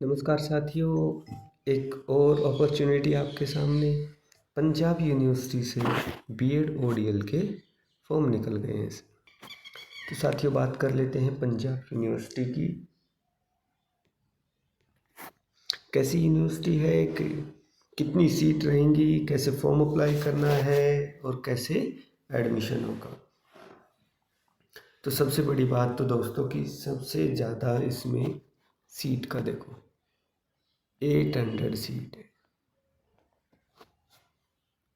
नमस्कार साथियों, एक और अपॉर्चुनिटी आपके सामने। पंजाब यूनिवर्सिटी से बीएड ओडीएल के फॉर्म निकल गए हैं। तो साथियों, बात कर लेते हैं पंजाब यूनिवर्सिटी की। कैसी यूनिवर्सिटी है, कितनी सीट रहेंगी, कैसे फॉर्म अप्लाई करना है और कैसे एडमिशन होगा। तो सबसे बड़ी बात तो दोस्तों की सबसे ज़्यादा इसमें सीट का देखो, 800 सीट है।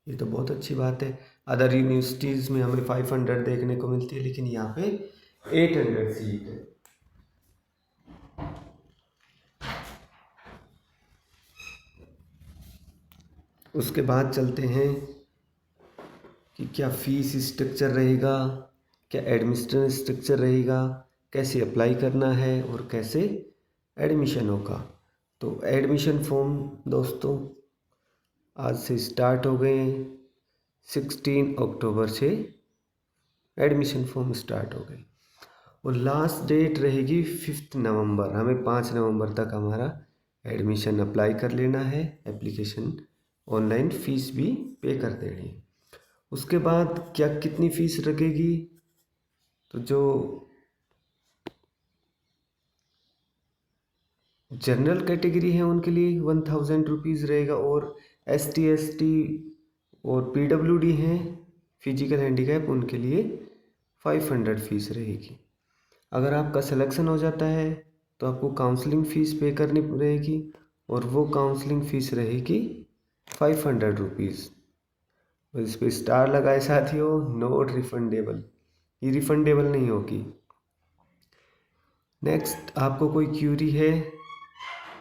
ये तो बहुत अच्छी बात है। अदर यूनिवर्सिटीज़ में हमें 500 देखने को मिलती है, लेकिन यहाँ पे 800 सीट है। उसके बाद चलते हैं कि क्या फीस स्ट्रक्चर रहेगा, क्या एडमिशन स्ट्रक्चर रहेगा, कैसे अप्लाई करना है और कैसे एडमिशन होगा। तो एडमिशन फॉर्म दोस्तों आज से स्टार्ट हो गए हैं। 16 अक्टूबर से एडमिशन फॉर्म स्टार्ट हो गए और लास्ट डेट रहेगी 5 नवंबर। हमें 5 नवंबर तक हमारा एडमिशन अप्लाई कर लेना है। एप्लीकेशन ऑनलाइन फ़ीस भी पे कर देनी है। उसके बाद क्या कितनी फ़ीस लगेगी, तो जो जनरल कैटेगरी है उनके लिए 1000 रुपीज़ रहेगा, और ST और PWD हैं, फिजिकल हैंडीकैप, उनके लिए 500 फीस रहेगी। अगर आपका सिलेक्शन हो जाता है तो आपको काउंसलिंग फ़ीस पे करनी रहेगी, और वो काउंसलिंग फ़ीस रहेगी 500 रुपीज़। और इस पर स्टार लगाए साथियों, नॉट रिफंडेबल, ये रिफंडेबल नहीं होगी। नेक्स्ट, आपको कोई क्यूरी है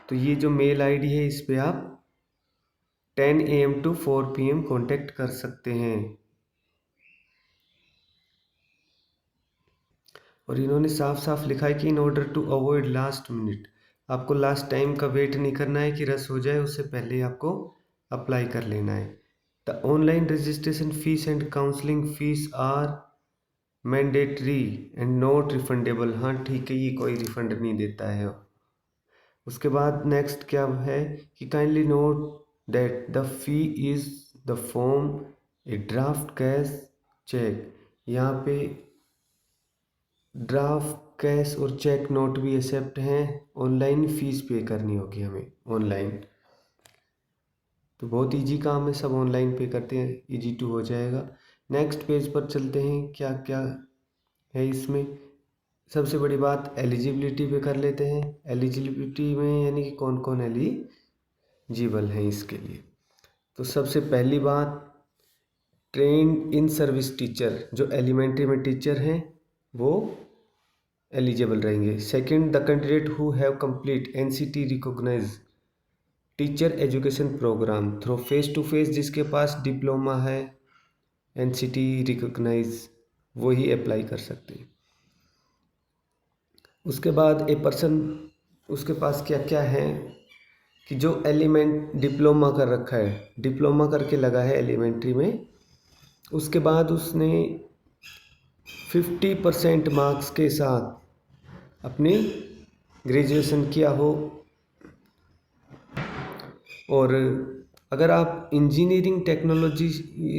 तो ये जो मेल आईडी है इस पर आप 10 AM to 4 PM कॉन्टेक्ट कर सकते हैं। और इन्होंने साफ साफ लिखा है कि in order to avoid last minute, आपको लास्ट टाइम का वेट नहीं करना है कि रस हो जाए, उससे पहले आपको अप्लाई कर लेना है। The online registration fees and counselling fees are mandatory and not refundable. हाँ ठीक है, ये कोई रिफंड नहीं देता है। उसके बाद नेक्स्ट क्या है कि kindly note that the fee is the form A draft cash cheque. यहाँ पे ड्राफ्ट कैश और चेक नोट भी एक्सेप्ट हैं। ऑनलाइन फ़ीस पे करनी होगी हमें ऑनलाइन। तो बहुत इजी काम है, सब ऑनलाइन पे करते हैं, इजी टू हो जाएगा। नेक्स्ट पेज पर चलते हैं, क्या क्या है इसमें। सबसे बड़ी बात एलिजिबिलिटी पे कर लेते हैं। एलिजिबिलिटी में यानी कि कौन कौन एलिजिबल हैं इसके लिए। तो सबसे पहली बात, ट्रेंड इन सर्विस टीचर, जो एलिमेंट्री में टीचर हैं वो एलिजिबल रहेंगे। Second, the candidate who have complete NCT recognise teacher education programme through face to face, जिसके पास डिप्लोमा है NCT रिकॉग्नाइज, वो ही अप्लाई कर सकते हैं। उसके बाद ए पर्सन, उसके पास क्या क्या है कि जो एलिमेंट डिप्लोमा कर रखा है, डिप्लोमा करके लगा है एलिमेंट्री में, उसके बाद उसने 50% मार्क्स के साथ अपनी ग्रेजुएशन किया हो। और अगर आप engineering technology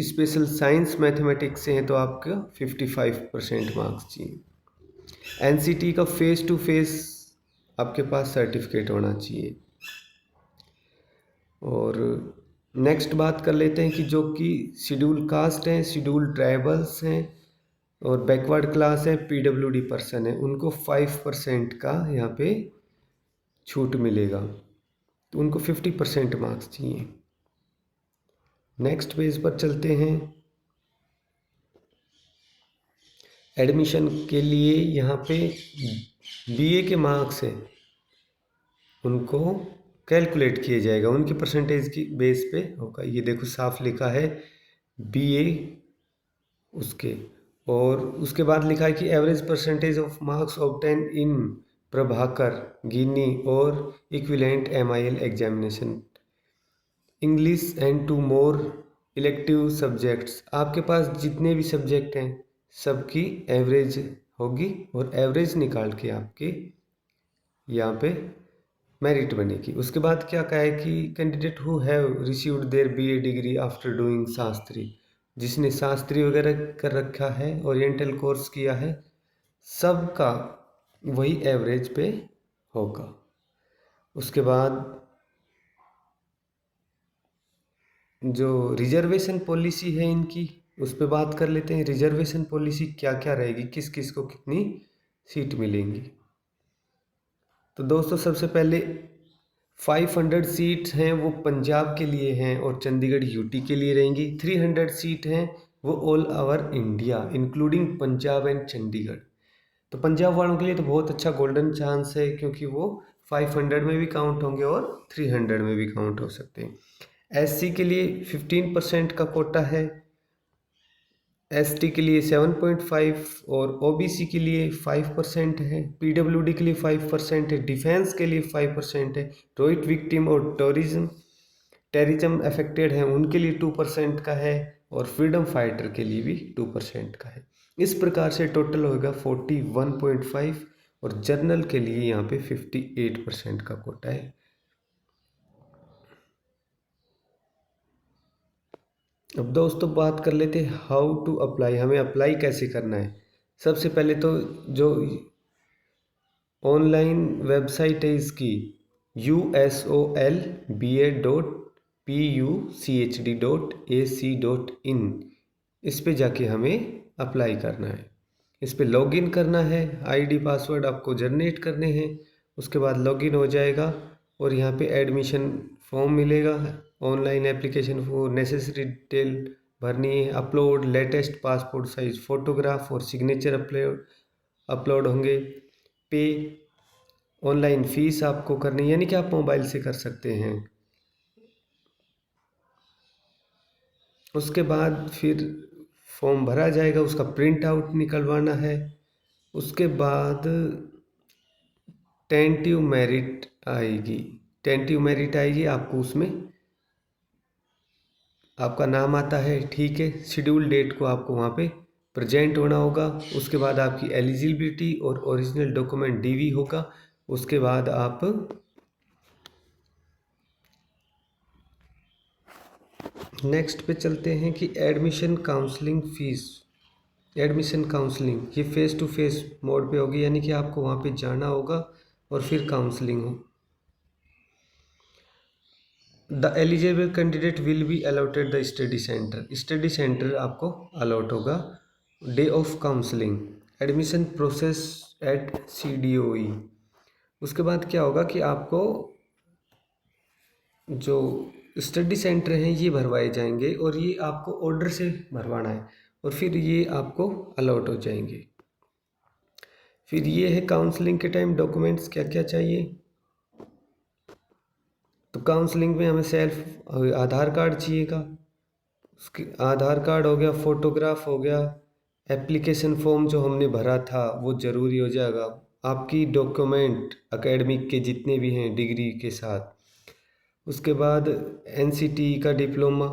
special science mathematics से हैं तो आपका 55% मार्क्स चाहिए। NCT का फेस टू फेस आपके पास सर्टिफिकेट होना चाहिए। और नेक्स्ट बात कर लेते हैं कि जो कि शेड्यूल कास्ट हैं, शेड्यूल ट्राइबल्स हैं और बैकवर्ड क्लास है, PWD पर्सन है, उनको 5% का यहाँ पे छूट मिलेगा। तो उनको 50% मार्क्स चाहिए। नेक्स्ट पेज पर चलते हैं। एडमिशन के लिए यहाँ पे BA के मार्क्स हैं, उनको कैलकुलेट किया जाएगा, उनकी परसेंटेज की बेस पे होगा। ये देखो साफ लिखा है BA उसके। और उसके बाद लिखा है कि average percentage of marks obtain in Prabhakar Giani और equivalent MIL examination English and 2 more elective subjects. आपके पास जितने भी सब्जेक्ट हैं सबकी एवरेज होगी, और एवरेज निकाल के आपके यहाँ पे मेरिट बनेगी। उसके बाद क्या कहा है कि candidate who have received their BA degree after doing Shastri, जिसने शास्त्री वगैरह कर रखा है, ओरिएंटल कोर्स किया है, सबका वही एवरेज पे होगा। उसके बाद जो रिजर्वेशन पॉलिसी है इनकी, उस पर बात कर लेते हैं। रिजर्वेशन पॉलिसी क्या क्या रहेगी, किस किस को कितनी सीट मिलेंगी। तो दोस्तों सबसे पहले 500 सीट्स हैं वो पंजाब के लिए हैं और चंडीगढ़ यूटी के लिए रहेंगी। 300 सीट हैं वो all over India including Punjab and Chandigarh. तो पंजाब वालों के लिए तो बहुत अच्छा गोल्डन चांस है, क्योंकि वो 500 में भी काउंट होंगे और 300 में भी काउंट हो सकते हैं। एससी के लिए 15% का कोटा है, एसटी के लिए 7.5 और ओबीसी के लिए 5% है, पीडब्ल्यूडी के लिए 5% है, डिफेंस के लिए 5% है, रोहित विक्टिम और टेररिज्म अफेक्टेड हैं उनके लिए 2% का है, और फ्रीडम फाइटर के लिए भी 2% का है। इस प्रकार से टोटल होगा 41.5, और जर्नल के लिए यहाँ पे 58% का कोटा है। अब दोस्तों बात कर लेते हैं हाउ टू अप्लाई, हमें अप्लाई कैसे करना है। सबसे पहले तो जो ऑनलाइन वेबसाइट है इसकी usolba.puchd.ac.in, इस पे जाके हमें अप्लाई करना है। इस पे लॉगिन करना है, आईडी पासवर्ड आपको जनरेट करने हैं। उसके बाद लॉगिन हो जाएगा और यहाँ पे एडमिशन फॉर्म मिलेगा, online application for necessary detail भरनी है, upload latest passport size photograph और सिग्नेचर अपलोड होंगे, पे ऑनलाइन फीस आपको करनी, यानी कि आप मोबाइल से कर सकते हैं। उसके बाद फिर फॉर्म भरा जाएगा, उसका प्रिंट आउट निकलवाना है। उसके बाद टेंटिव मेरिट आएगी, आपको उसमें आपका नाम आता है, ठीक है। शेड्यूल डेट को आपको वहाँ पे प्रेजेंट होना होगा। उसके बाद आपकी एलिजिबिलिटी और ओरिजिनल डॉक्यूमेंट डीवी होगा। उसके बाद आप नेक्स्ट पे चलते हैं कि admission counselling fees. Admission counselling ये फेस टू फेस मोड पे होगी, यानी कि आपको वहाँ पे जाना होगा और फिर काउंसलिंग हो। The eligible candidate will be allotted the study centre आपको अलॉट होगा। Day of counselling, admission process at CDOE। उसके बाद क्या होगा कि आपको जो स्टडी सेंटर हैं ये भरवाए जाएंगे, और ये आपको ऑर्डर से भरवाना है, और फिर ये आपको अलॉट हो जाएंगे। फिर ये है काउंसलिंग के टाइम डॉक्यूमेंट्स क्या क्या चाहिए। तो काउंसलिंग में हमें सेल्फ आधार कार्ड चाहिएगा, उसके आधार कार्ड हो गया, फोटोग्राफ हो गया, एप्लीकेशन फॉर्म जो हमने भरा था वो ज़रूरी हो जाएगा, आपकी डॉक्यूमेंट एकेडमिक के जितने भी हैं डिग्री के साथ, उसके बाद NCT का डिप्लोमा।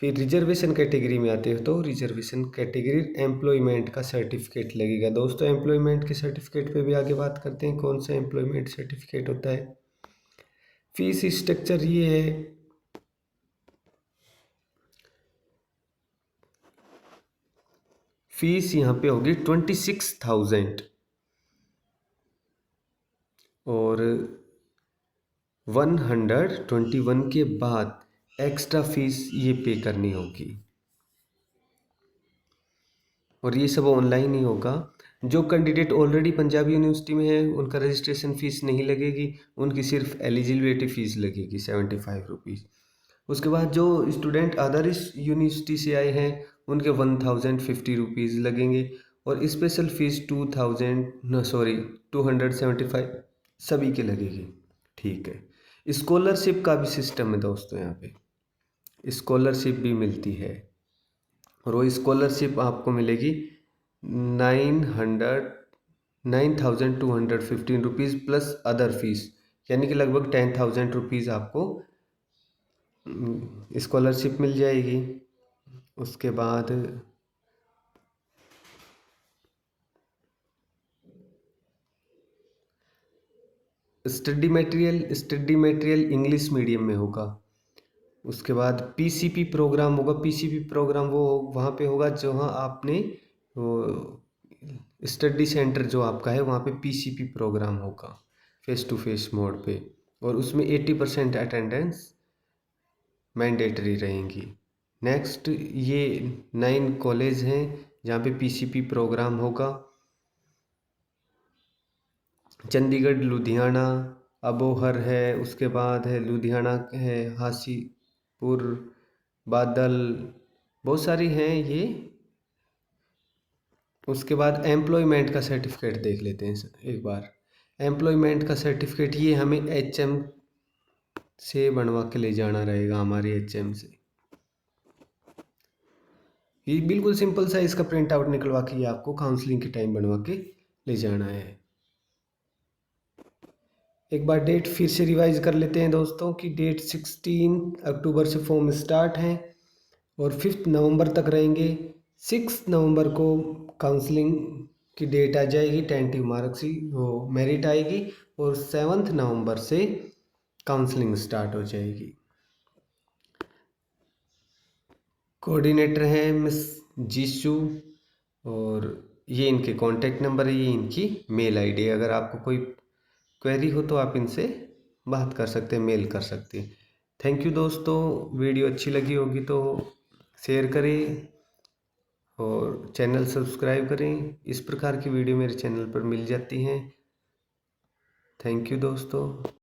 फिर रिजर्वेशन कैटेगरी में आते हो तो रिजर्वेशन कैटेगरी एम्प्लॉयमेंट का सर्टिफिकेट लगेगा। दोस्तों एम्प्लॉयमेंट के सर्टिफिकेट पे भी आगे बात करते हैं, कौन सा एम्प्लॉयमेंट सर्टिफिकेट होता है। फीस स्ट्रक्चर ये है, फीस यहाँ पे होगी 26,000, और 121 के बाद एक्स्ट्रा फीस ये पे करनी होगी, और ये सब ऑनलाइन ही होगा। जो कैंडिडेट ऑलरेडी पंजाब यूनिवर्सिटी में है उनका रजिस्ट्रेशन फीस नहीं लगेगी, उनकी सिर्फ एलिजिबिलिटी फ़ीस लगेगी 75 रुपीज़। उसके बाद जो स्टूडेंट अदर यूनिवर्सिटी से आए हैं उनके 1050 रुपीज़ लगेंगे, और स्पेशल फ़ीस 275 सभी के लगेगी, ठीक है। स्कॉलरशिप का भी सिस्टम है दोस्तों, यहाँ पे स्कॉलरशिप भी मिलती है, और वो स्कॉलरशिप आपको मिलेगी 9,215 रुपीज़ प्लस अदर फीस, यानी कि लगभग 10,000 रुपीज़ आपको स्कॉलरशिप मिल जाएगी। उसके बाद स्टडी मटेरियल इंग्लिश मीडियम में होगा। उसके बाद पीसीपी प्रोग्राम होगा। पीसीपी प्रोग्राम वो वहाँ पे होगा जहाँ आपने वो स्टडी सेंटर जो आपका है वहाँ पे पीसीपी प्रोग्राम होगा फेस टू फेस मोड पे, और उसमें 80% अटेंडेंस मैंडेटरी रहेंगी। नेक्स्ट ये 9 कॉलेज हैं जहाँ पे पीसीपी प्रोग्राम होगा। चंडीगढ़, लुधियाना, अबोहर है, उसके बाद है लुधियाना है, हाजीपुर, बादल, बहुत सारी हैं ये। उसके बाद एम्प्लॉयमेंट का सर्टिफिकेट देख लेते हैं एक बार। एम्प्लॉयमेंट का सर्टिफिकेट ये हमें एचएम से बनवा के ले जाना रहेगा, हमारे एचएम से। ये बिल्कुल सिंपल सा इसका प्रिंट आउट निकलवा के ये आपको काउंसलिंग के टाइम बनवा के ले जाना है। एक बार डेट फिर से रिवाइज कर लेते हैं दोस्तों कि डेट 16 अक्टूबर से फॉर्म स्टार्ट हैं और 5 नवंबर तक रहेंगे। 6 नवंबर को काउंसलिंग की डेट आ जाएगी, टेंटिव मार्क्स वो मेरिट आएगी, और 7 नवंबर से काउंसलिंग स्टार्ट हो जाएगी। कोऑर्डिनेटर हैं मिस जीशु, और ये इनके कॉन्टैक्ट नंबर है, ये इनकी मेल आईडी। अगर आपको कोई क्वेरी हो तो आप इनसे बात कर सकते हैं, मेल कर सकते हैं। थैंक यू दोस्तों, वीडियो अच्छी लगी होगी तो शेयर करें और चैनल सब्सक्राइब करें। इस प्रकार की वीडियो मेरे चैनल पर मिल जाती हैं। थैंक यू दोस्तों।